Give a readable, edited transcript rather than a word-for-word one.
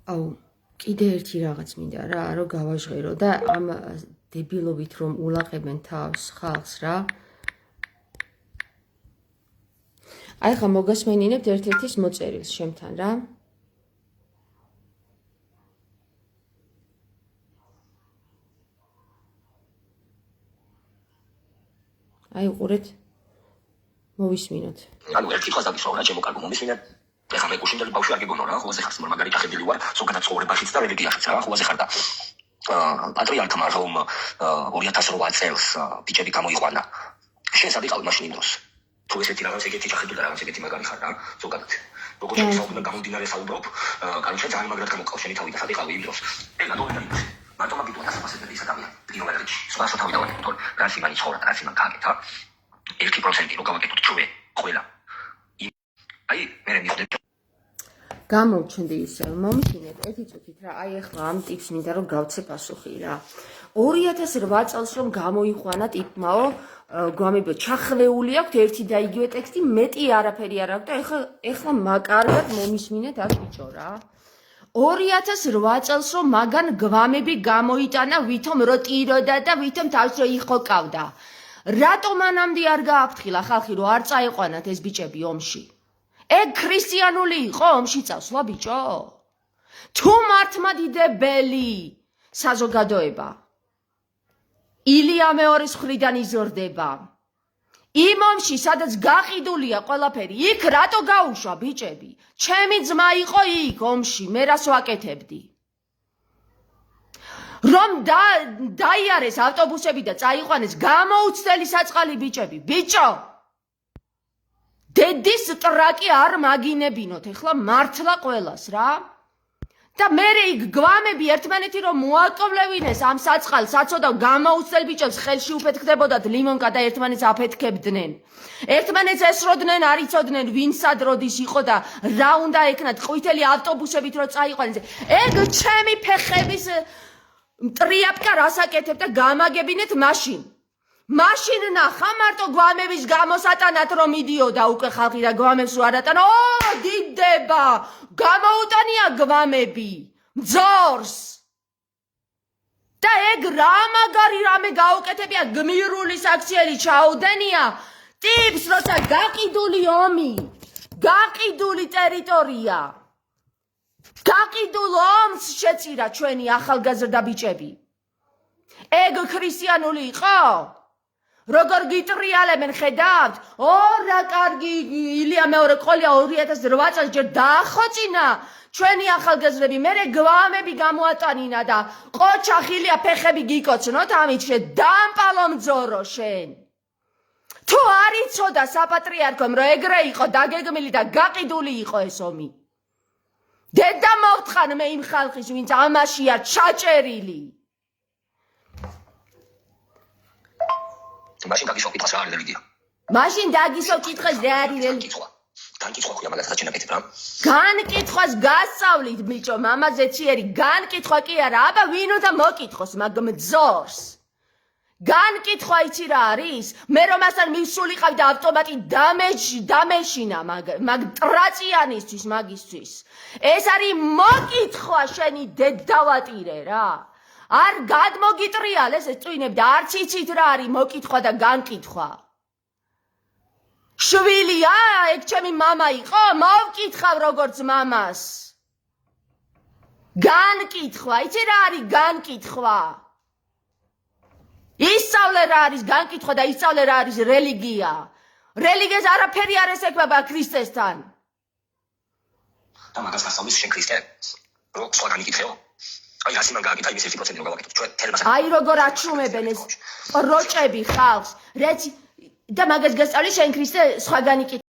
აუ, კიდე ერთი რაღაც მინდა რა, რომ გავაჟღერო და ამ დებილობით რომ ულაყებენ თავს ხალხს რა. აი ხა მოგასმენინებთ ერთ-ერთის მოწერილს შემთან რა. აი უყურეთ. მოვისმინოთ. ანუ ერთ კითხვას დაგისვა რა, ჩემო კარგო მომისმინეთ. ეხლა მე გუშინდელი ბავშვი არ გეგონა რა, ხოლმე ხარ მაგარი დახედილი ვარ, ზოგადად ცხოვრებაშიც და რელიგიაშიც რა, ხოლმე ხარ და პატრიარქმა რომ 2008 წელს ბიჭები გამოიყვანა. შენ სად იყავი მაშინ იმ დროს? თუ ესეთი რაღაც ეგეთი ჩახედული და რაღაც ეგეთი მაგარი ხარ რა, ზოგადად. როგორც შევსაუბრე გამომდინარე საუბრობ, კაროჩე ძალიან მაგრად გამოყავს შენი თავი და სად იყავი იმ დროს? ეგა დოედა იმ დროს. მარტო მაგით დასაფასებელი ის ადამიანი. პირველ რიგში, სხვა თავი დავაკეთე, თორე რაც იმანი ცხოვრა და რაც იმან გააკეთა. 1% რო გავაკეთოთ ჩვენ ყველა. აი, მე მივხვდები გამოვჩნდი ისე, მომისმინეთ ერთი წუთით რა, აი ახლა ამ ტიპს მინდა რომ გავცე პასუხი რა. 2008 წელს რომ გამოიყვანა ტიპმაო, გვამიბო ჩახლეული აქვს ერთი და იგივე ტექსტი, მეტი არაფერი არ აქვს და ახლა კარგად მომისმინეთ აქ ბიჭო რა. 2008 წელს რომ მაგან გვამები გამოიტანა, ვითომ რო ტიროდა და ვითომ თავს რო იხოკავდა. რატო მანამდე არ გააფრთხილა ხალხი რომ არ წაიყვანათ ეს ბიჭები ომში? ეგ ქრისტიანული იყო ომში წავსვა ბიჭო? თუ მართლმადიდებელი საზოგადოება ილია მეორის მხრიდან იზრდება იმ ომში, სადაც გაყიდულია ყველაფერი, იქ რატო გაუშვა ბიჭები? ჩემი ძმა იყო იქ ომში, მე რას ვაკეთებდი? რომ დაიარეს ავტობუსები და წაიყვანეს გამოუცდელი საწყალი ბიჭები. ბიჭო, დედის ტრაკი არ მაგინებინოთ, ეხლა მართლა ყველას რა. და მე იქ გვამები ერთმანეთი რომ მოაკვლევინეს ამ საწყალს, საცოდა გამოუცდელ ბიჭებს ხელში უფეთქდებოდათ ლიმონკა და ერთმანეთს აფეთქებდნენ. ერთმანეთს ესროდნენ, არ იცოდნენ ვინ სად როდის იყო და რა უნდა ეკნათ ყვითელი ავტობუსებით რომ წაიყვანეს. ეგ ჩემი ფეხების ტრიაპკა რას აკეთებ და გამაგებინეთ მაშინ. მაშინ ნახა მარტო გვამების გამოსატანად რომ მიდიოდა უკვე ხალხი და გვამებს არ ატანა. ო, დიდება, გამოუტანია გვამები, მძორს. და ეგ რა მაგარი რამე გაუკეთებია, გმირული საქციელი ჩაუდენია, ტიპს როცა გაყიდული ომი, გაყიდული ტერიტორია, გაყიდულ ომს შეწირა ჩვენი ახალგაზრდა ბიჭები. ეგ ქრისტიანული იყო? როგორ გიტრიალებენ ხედავთ? ო, რა კარგი ილია მეორე ყოლია 2008 წელს ჯერ დაახოცინა ჩვენი ახალგაზრდები, მერე გვამები გამოატანინა და ყოჩა ხილია ფეხები გიკოცნოთ ამით შენ დამპალო მძორო შენ. თუ არ იცოდა საპატრიარქომ რომ ეგრე იყო დაგეგმილი და გაყიდული იყო ეს ომი. დედა მოვთხან მე იმ ხალხის ვინც ამაშია ჩაჭერილი. მაშინ დაგისვა კითხვას რა არის რელიგია? მაშინ დაგისვა კითხვას რა არის რელიგია? განკითხვა ხუია მაგასაც შენაკეთებ რა? განკითხვას გასწავლით ბიჭო, მამაზე ციერი, განკითხვა კი არა, აბა ვინ უნდა მოკითხოს მაგ მძორს? განკითხვა იცი რა არის? მე რომ ასან მივსულიყავი და ავტომატი დამეშინა მაგ ტრაწიანისთვის მაგისთვის. ეს არის მოკითხვა შენი დედავატირე რა. არ გადმოგიტრიალეს ეს წვინები და არც იცით რა არის მოკითხვა და განკითხვა. შვილია, ეგ ჩემი მამა იყო, მოვკითხავ როგორც მამას. განკითხვა, იცი რა არის განკითხვა? ისწავლე რა არის განკითხვა და ისწავლე რა არის რელიგია. რელიგიას არაფერი არ ესექმება ქრისტესთან. და მაგას გასწავლის შენ ქრისტე? რო სხვა განიკითხეო? აი ასე მაგ გააკეთა იმის 1% რომ გავაკეთოთ ჩვენ თელმას. აი როგორ აჩუმებენ ეს პროჭები ხალხს, რეცი და მაგას გასწავლის შენ ქრისტე სხვა განიკითხვა.